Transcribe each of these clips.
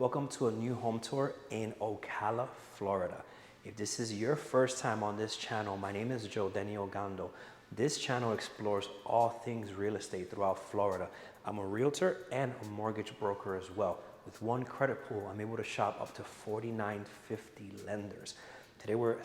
Welcome to a new home tour in Ocala, Florida. If this is your first time on this channel, my name is Joe Denny Ogando. This channel explores all things real estate throughout Florida. I'm a realtor and a mortgage broker as well. With one credit pool, I'm able to shop up to 4950 lenders. Today we're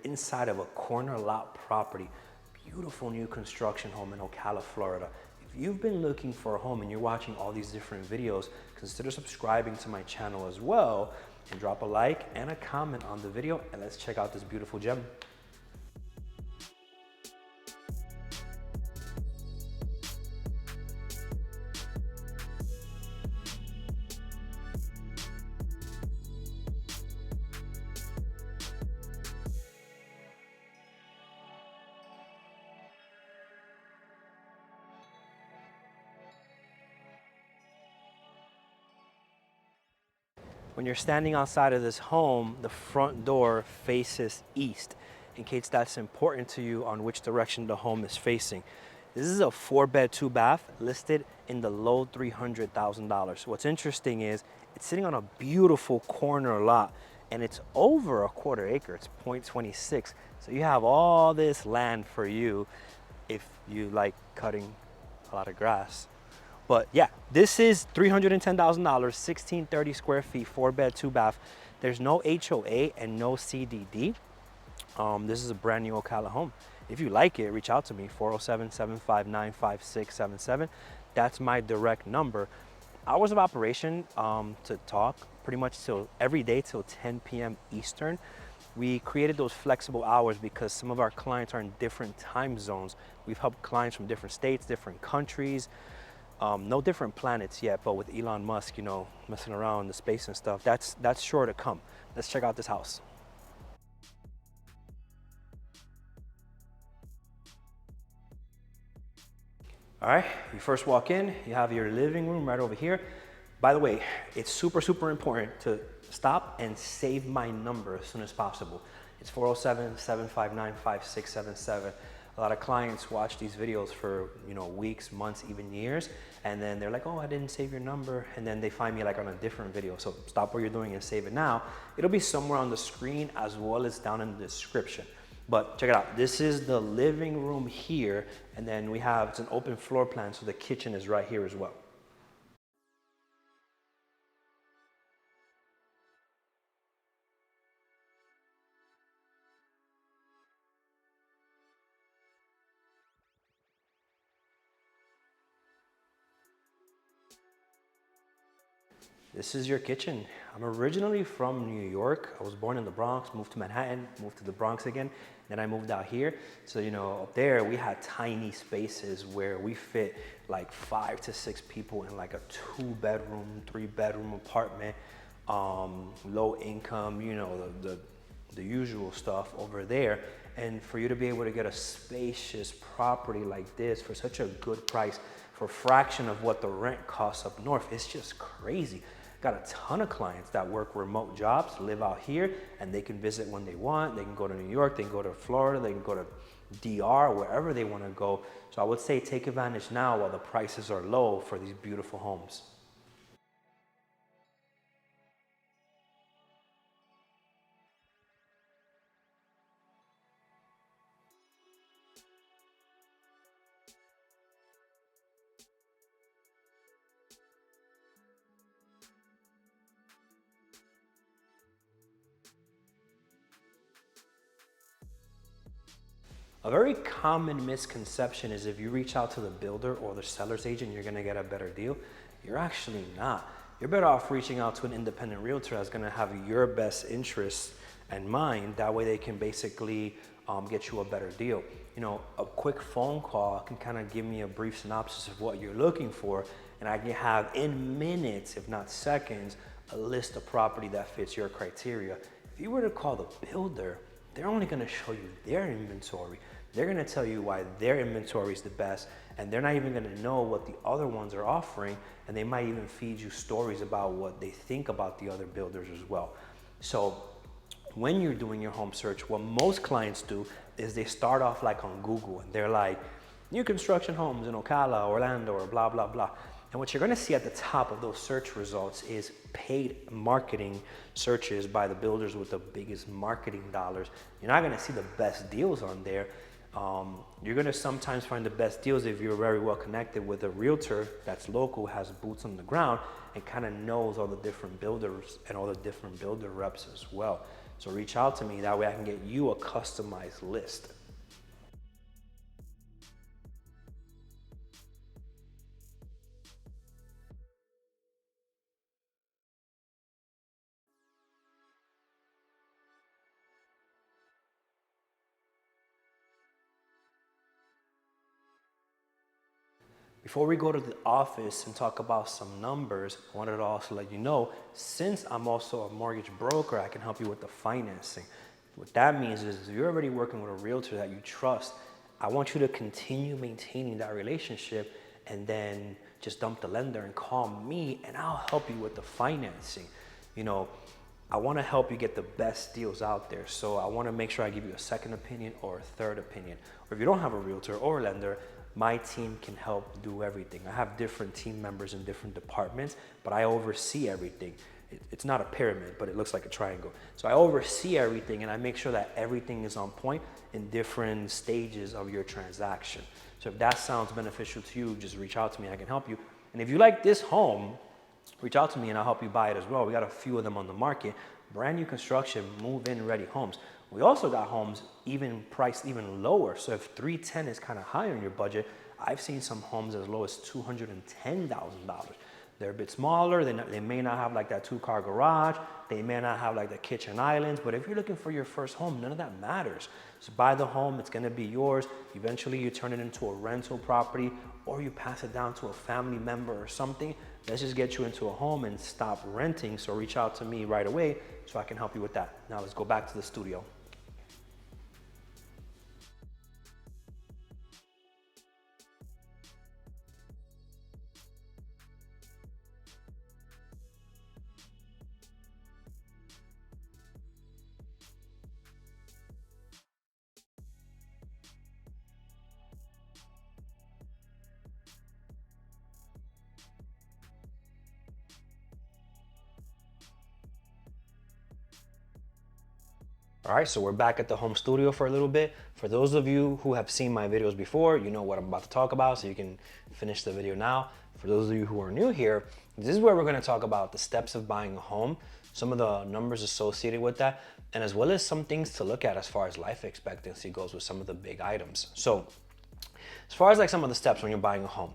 inside of a corner lot property, beautiful new construction home in Ocala, Florida. If you've been looking for a home and you're watching all these different videos, consider subscribing to my channel as well and drop a like and a comment on the video, and let's check out this beautiful gem. When you're standing outside of this home, the front door faces east, in case that's important to you on which direction the home is facing. This is a 4-bed, 2-bath listed in the low $300,000. What's interesting is it's sitting on a beautiful corner lot and it's over a quarter acre. It's 0.26. So you have all this land for you if you like cutting a lot of grass. But yeah, this is $310,000, 1630 square feet, 4-bed, 2-bath. There's no HOA and no CDD. This is a brand new Ocala home. If you like it, reach out to me, 407-759-5677. That's my direct number. Hours of operation to talk pretty much till every day till 10 p.m. Eastern. We created those flexible hours because some of our clients are in different time zones. We've helped clients from different states, different countries. No different planets yet, but with Elon Musk, you know, messing around in the space and stuff, that's sure to come. Let's check out this house. All right, you first walk in, you have your living room right over here. By the way, it's super important to stop and save my number as soon as possible. It's 407-759-5677. A lot of clients watch these videos for, you know, weeks, months, even years, and then they're like, oh, I didn't save your number, and then they find me like on a different video. So stop what you're doing and save it now. It'll be somewhere on the screen as well as down in the description. But check it out. This is the living room here, and then it's an open floor plan, so the kitchen is right here as well. This is your kitchen. I'm originally from New York. I was born in the Bronx, moved to Manhattan, moved to the Bronx again, then I moved out here. So, you know, up there we had tiny spaces where we fit like 5 to 6 people in like a 2-bedroom, 3-bedroom apartment, low income, you know, the usual stuff over there. And for you to be able to get a spacious property like this for such a good price, for a fraction of what the rent costs up north, it's just crazy. Got a ton of clients that work remote jobs, live out here, and they can visit when they want. They can go to New York, they can go to Florida, they can go to DR, wherever they want to go. So I would say take advantage now while the prices are low for these beautiful homes. A very common misconception is if you reach out to the builder or the seller's agent, you're gonna get a better deal. You're actually not. You're better off reaching out to an independent realtor that's gonna have your best interests in mind. That way they can basically get you a better deal. You know, a quick phone call can kind of give me a brief synopsis of what you're looking for, and I can have in minutes, if not seconds, a list of property that fits your criteria. If you were to call the builder, they're only gonna show you their inventory. They're gonna tell you why their inventory is the best, and they're not even gonna know what the other ones are offering, and they might even feed you stories about what they think about the other builders as well. So when you're doing your home search, what most clients do is they start off like on Google, and they're like, new construction homes in Ocala, Orlando, or blah, blah, blah. And what you're gonna see at the top of those search results is paid marketing searches by the builders with the biggest marketing dollars. You're not gonna see the best deals on there. You're gonna sometimes find the best deals if you're very well connected with a realtor that's local, has boots on the ground, and kind of knows all the different builders and all the different builder reps as well. So reach out to me, that way I can get you a customized list. Before we go to the office and talk about some numbers, I wanted to also let you know, since I'm also a mortgage broker, I can help you with the financing. What that means is if you're already working with a realtor that you trust, I want you to continue maintaining that relationship and then just dump the lender and call me and I'll help you with the financing. You know, I want to help you get the best deals out there. So I want to make sure I give you a second opinion or a third opinion. Or if you don't have a realtor or a lender, my team can help do everything. I have different team members in different departments, but I oversee everything. It's not a pyramid, but it looks like a triangle. So I oversee everything and I make sure that everything is on point in different stages of your transaction. So if that sounds beneficial to you, just reach out to me, I can help you. And if you like this home, reach out to me and I'll help you buy it as well. We got a few of them on the market, brand new construction, move-in ready homes. We also got homes even priced even lower. So if 310 is kind of high on your budget, I've seen some homes as low as $210,000. They're a bit smaller. They may not have like that 2-car garage. They may not have like the kitchen islands. But if you're looking for your first home, none of that matters. So buy the home. It's going to be yours. Eventually, you turn it into a rental property or you pass it down to a family member or something. Let's just get you into a home and stop renting. So reach out to me right away so I can help you with that. Now let's go back to the studio. All right, so we're back at the home studio for a little bit. For those of you who have seen my videos before, you know what I'm about to talk about, so you can finish the video now. For those of you who are new here, this is where we're gonna talk about the steps of buying a home, some of the numbers associated with that, and as well as some things to look at as far as life expectancy goes with some of the big items. So as far as like some of the steps when you're buying a home,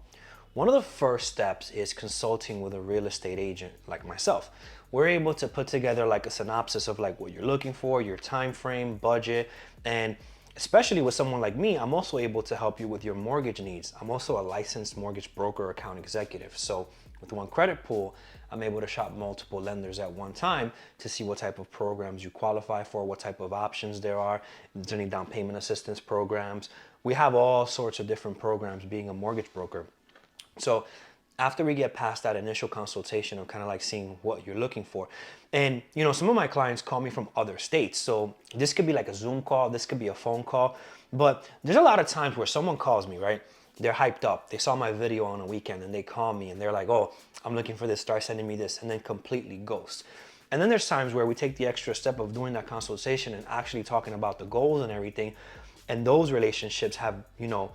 one of the first steps is consulting with a real estate agent like myself. We're able to put together like a synopsis of like what you're looking for, your time frame, budget, and especially with someone like me, I'm also able to help you with your mortgage needs. I'm also a licensed mortgage broker account executive. So with one credit pool, I'm able to shop multiple lenders at one time to see what type of programs you qualify for, what type of options there are, if there's any down payment assistance programs. We have all sorts of different programs being a mortgage broker. So after we get past that initial consultation of kind of like seeing what you're looking for, and you know, some of my clients call me from other states. So this could be like a Zoom call, this could be a phone call, but there's a lot of times where someone calls me, right? They're hyped up. They saw my video on a weekend and they call me and they're like, oh, I'm looking for this, start sending me this, and then completely ghost. And then there's times where we take the extra step of doing that consultation and actually talking about the goals and everything. And those relationships have, you know,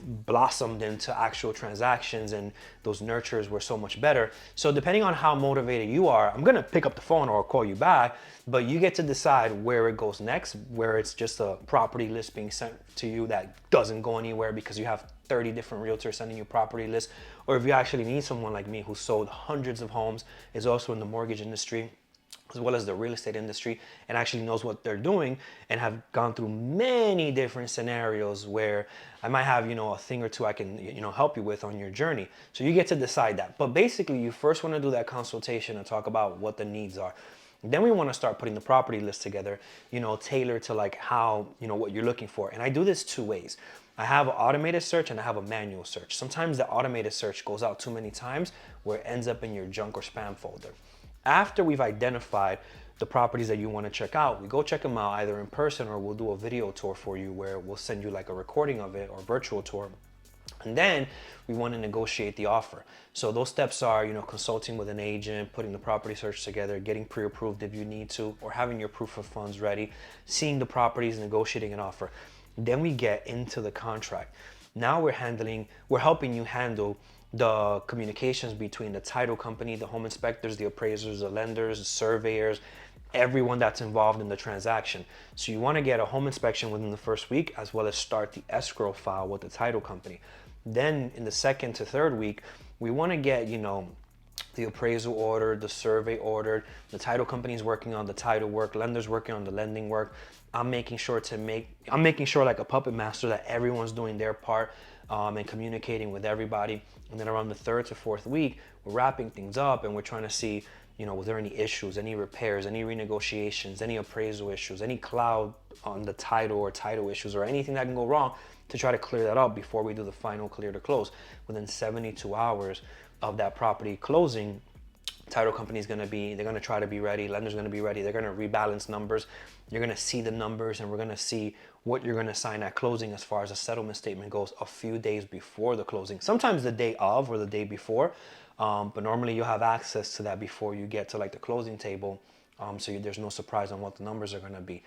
blossomed into actual transactions, and those nurtures were so much better. So depending on how motivated you are, I'm gonna pick up the phone or call you back, but you get to decide where it goes next, where it's just a property list being sent to you that doesn't go anywhere because you have 30 different realtors sending you property lists, or if you actually need someone like me who sold hundreds of homes, is also in the mortgage industry as well as the real estate industry, and actually knows what they're doing and have gone through many different scenarios where I might have, you know, a thing or two I can, you know, help you with on your journey. So you get to decide that. But basically you first want to do that consultation and talk about what the needs are. Then we want to start putting the property list together, you know, tailored to like how, you know, what you're looking for. And I do this two ways. I have an automated search and I have a manual search. Sometimes the automated search goes out too many times where it ends up in your junk or spam folder. After we've identified the properties that you want to check out, we go check them out either in person or we'll do a video tour for you where we'll send you like a recording of it or virtual tour. And then we want to negotiate the offer. So those steps are, consulting with an agent, putting the property search together, getting pre-approved if you need to, or having your proof of funds ready, seeing the properties, negotiating an offer. Then we get into the contract. Now we're helping you handle the communications between the title company, the home inspectors, the appraisers, the lenders, the surveyors, everyone that's involved in the transaction. So you want to get a home inspection within the first week, as well as start the escrow file with the title company. Then in the second to third week, we want to get, the appraisal ordered, the survey ordered, the title company's working on the title work, lenders working on the lending work. I'm making sure like a puppet master that everyone's doing their part and communicating with everybody. And then around the third to fourth week, we're wrapping things up and we're trying to see, was there any issues, any repairs, any renegotiations, any appraisal issues, any cloud on the title or title issues, or anything that can go wrong, to try to clear that up before we do the final clear to close. Within 72 hours of that property closing, title company is they're going to try to be ready, lender's going to be ready, they're going to rebalance numbers, you're going to see the numbers, and we're going to see what you're going to sign at closing as far as a settlement statement goes a few days before the closing, sometimes the day of or the day before, but normally you'll have access to that before you get to like the closing table, so there's no surprise on what the numbers are going to be.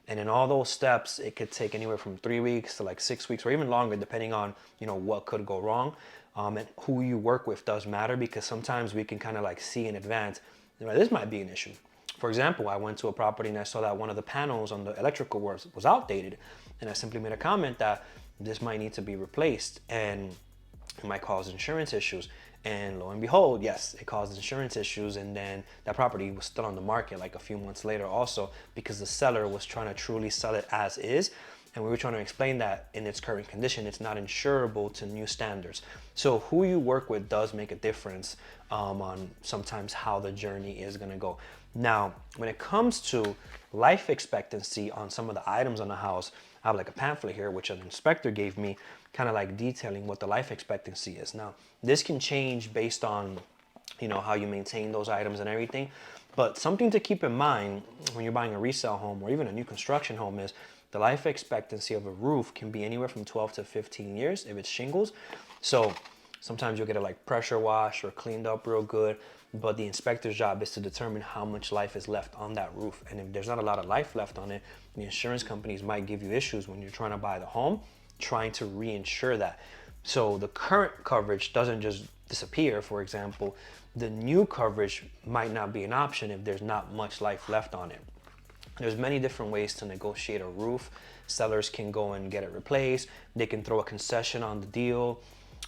And in all those steps, it could take anywhere from 3 weeks to like 6 weeks or even longer, depending on, what could go wrong. And who you work with does matter, because sometimes we can kind of like see in advance, this might be an issue. For example, I went to a property and I saw that one of the panels on the electrical was outdated. And I simply made a comment that this might need to be replaced and it might cause insurance issues. And lo and behold, yes, it caused insurance issues, and then that property was still on the market like a few months later also, because the seller was trying to truly sell it as is, and we were trying to explain that in its current condition, it's not insurable to new standards. So who you work with does make a difference on sometimes how the journey is going to go. Now, when it comes to life expectancy on some of the items on the house, I have like a pamphlet here, which an inspector gave me, kind of like detailing what the life expectancy is. Now, this can change based on, how you maintain those items and everything. But something to keep in mind when you're buying a resale home or even a new construction home is the life expectancy of a roof can be anywhere from 12 to 15 years if it's shingles. So sometimes you'll get it like pressure washed or cleaned up real good, but the inspector's job is to determine how much life is left on that roof. And if there's not a lot of life left on it, the insurance companies might give you issues when you're trying to buy the home, trying to reinsure that. So the current coverage doesn't just disappear. For example, the new coverage might not be an option if there's not much life left on it. There's many different ways to negotiate a roof. Sellers can go and get it replaced. They can throw a concession on the deal.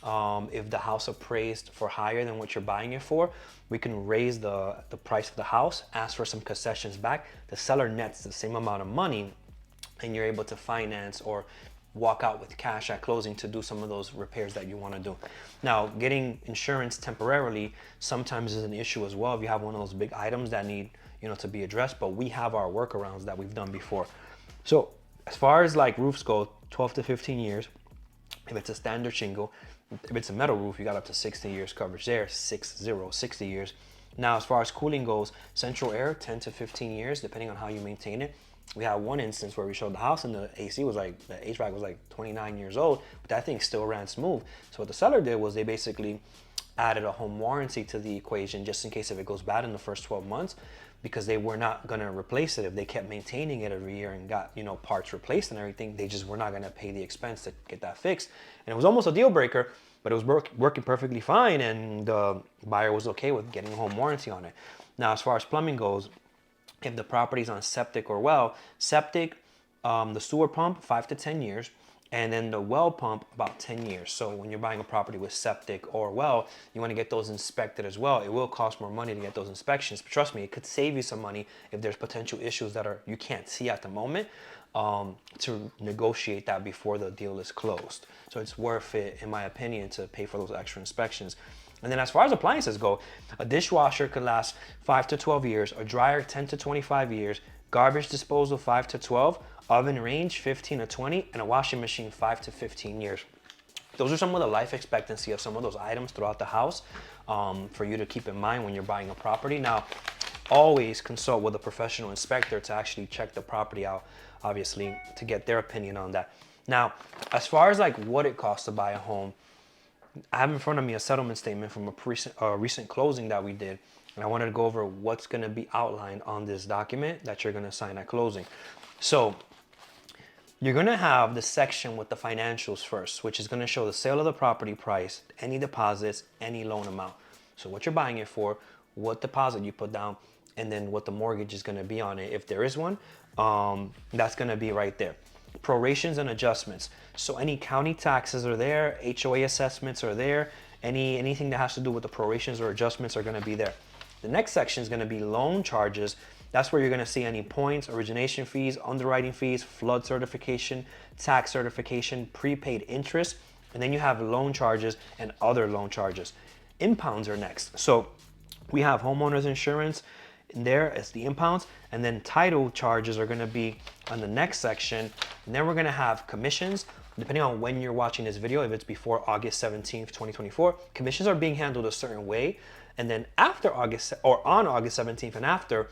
If the house appraised for higher than what you're buying it for, we can raise the price of the house, ask for some concessions back. The seller nets the same amount of money, and you're able to finance or walk out with cash at closing to do some of those repairs that you want to do. Now, getting insurance temporarily sometimes is an issue as well if you have one of those big items that need, to be addressed, but we have our workarounds that we've done before. So as far as like roofs go, 12 to 15 years. If it's a standard shingle, if it's a metal roof, you got up to 60 years coverage there, 60 years. Now, as far as cooling goes, central air, 10 to 15 years, depending on how you maintain it. We had one instance where we showed the house and the HVAC was like 29 years old, but that thing still ran smooth. So what the seller did was they basically added a home warranty to the equation just in case if it goes bad in the first 12 months, because they were not going to replace it. If they kept maintaining it every year and got, parts replaced and everything, they just were not going to pay the expense to get that fixed. And it was almost a deal breaker, but it was working perfectly fine, and the buyer was okay with getting a home warranty on it. Now, as far as plumbing goes, if the property's on septic or well, septic, the sewer pump, 5 to 10 years, and then the well pump, about 10 years. So when you're buying a property with septic or well, you want to get those inspected as well. It will cost more money to get those inspections, but trust me, it could save you some money if there's potential issues that you can't see at the moment, to negotiate that before the deal is closed. So it's worth it, in my opinion, to pay for those extra inspections. And then as far as appliances go, a dishwasher could last 5 to 12 years, a dryer 10 to 25 years, garbage disposal 5 to 12, oven range 15 to 20, and a washing machine 5 to 15 years. Those are some of the life expectancy of some of those items throughout the house, for you to keep in mind when you're buying a property. Now, always consult with a professional inspector to actually check the property out, obviously, to get their opinion on that. Now, as far as like what it costs to buy a home, I have in front of me a settlement statement from a recent closing that we did. And I wanted to go over what's going to be outlined on this document that you're going to sign at closing. So you're going to have the section with the financials first, which is going to show the sale of the property price, any deposits, any loan amount. So what you're buying it for, what deposit you put down, and then what the mortgage is going to be on it. If there is one, that's going to be right there. Prorations and adjustments. So any county taxes are there, HOA assessments are there, anything that has to do with the prorations or adjustments are going to be there. The next section is going to be loan charges. That's where you're going to see any points, origination fees, underwriting fees, flood certification, tax certification, prepaid interest, and then you have loan charges and other loan charges. Impounds are next. So we have homeowners insurance in there as the impounds, and then title charges are going to be on the next section. And then we're going to have commissions. Depending on when you're watching this video, if it's before August 17th, 2024, commissions are being handled a certain way. And then after August, or on August 17th and after,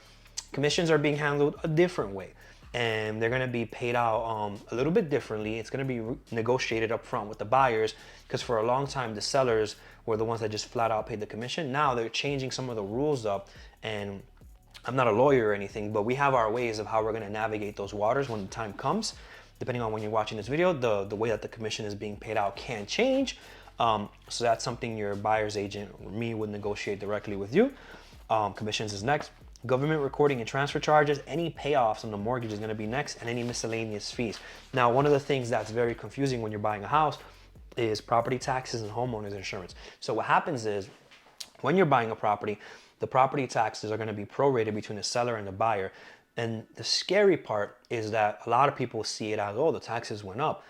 commissions are being handled a different way. And they're going to be paid out a little bit differently. It's going to be negotiated up front with the buyers, because for a long time, the sellers were the ones that just flat out paid the commission. Now they're changing some of the rules up, and I'm not a lawyer or anything, but we have our ways of how we're going to navigate those waters when the time comes. Depending on when you're watching this video, the way that the commission is being paid out can change. So that's something your buyer's agent or me would negotiate directly with you. Commissions is next. Government recording and transfer charges, any payoffs on the mortgage is going to be next, and any miscellaneous fees. Now, one of the things that's very confusing when you're buying a house is property taxes and homeowners insurance. So what happens is, when you're buying a property, the property taxes are going to be prorated between the seller and the buyer. And the scary part is that a lot of people see it as, oh, the taxes went up.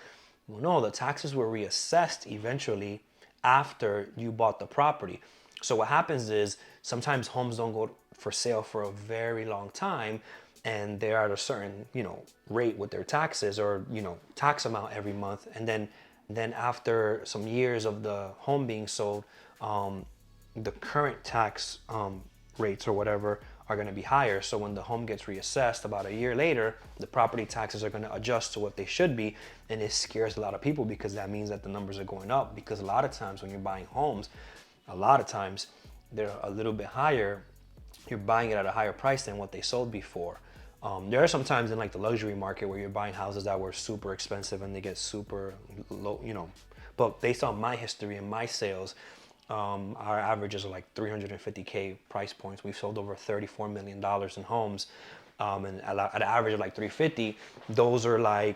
Well, no, the taxes were reassessed eventually after you bought the property. So what happens is, sometimes homes don't go for sale for a very long time, and they're at a certain, rate with their taxes, or, tax amount every month. And then after some years of the home being sold, the current tax rates or whatever are going to be higher. So when the home gets reassessed about a year later, the property taxes are going to adjust to what they should be. And it scares a lot of people, because that means that the numbers are going up. Because a lot of times when you're buying homes, a lot of times they're a little bit higher. You're buying it at a higher price than what they sold before. There are some times in like the luxury market where you're buying houses that were super expensive and they get super low, but based on my history and my sales, our averages are like 350K price points. We've sold over $34 million in homes, and at an average of like 350. Those are like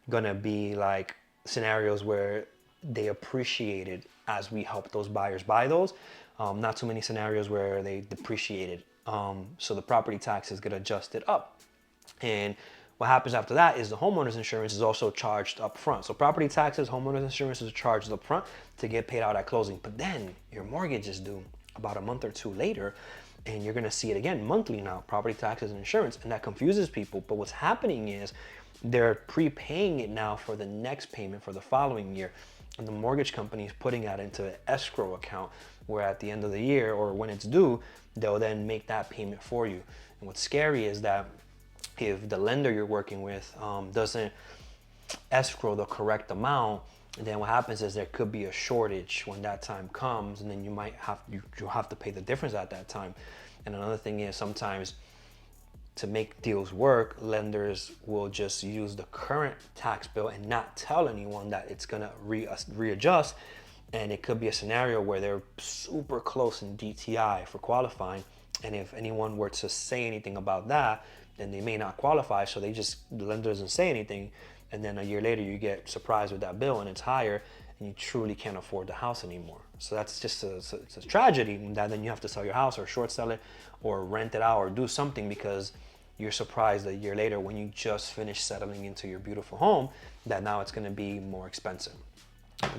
gonna be like scenarios where they appreciated as we help those buyers buy those. Not too many scenarios where they depreciated. So the property taxes get adjusted up. And what happens after that is the homeowner's insurance is also charged up front. So property taxes, homeowner's insurance is charged up front to get paid out at closing. But then your mortgage is due about a month or two later, and you're going to see it again monthly now, property taxes and insurance. And that confuses people. But what's happening is they're prepaying it now for the next payment for the following year. And the mortgage company is putting that into an escrow account, where at the end of the year, or when it's due, they'll then make that payment for you. And what's scary is that if the lender you're working with doesn't escrow the correct amount, then what happens is there could be a shortage when that time comes, and then you'll have to pay the difference at that time. And another thing is, sometimes to make deals work, lenders will just use the current tax bill and not tell anyone that it's gonna readjust. And it could be a scenario where they're super close in DTI for qualifying. And if anyone were to say anything about that, then they may not qualify. So the lender doesn't say anything. And then a year later, you get surprised with that bill and it's higher, and you truly can't afford the house anymore. So that's just it's a tragedy that then you have to sell your house, or short sell it, or rent it out, or do something, because you're surprised a year later when you just finished settling into your beautiful home that now it's going to be more expensive.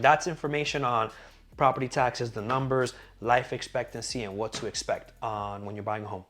That's information on property taxes, the numbers, life expectancy, and what to expect on when you're buying a home.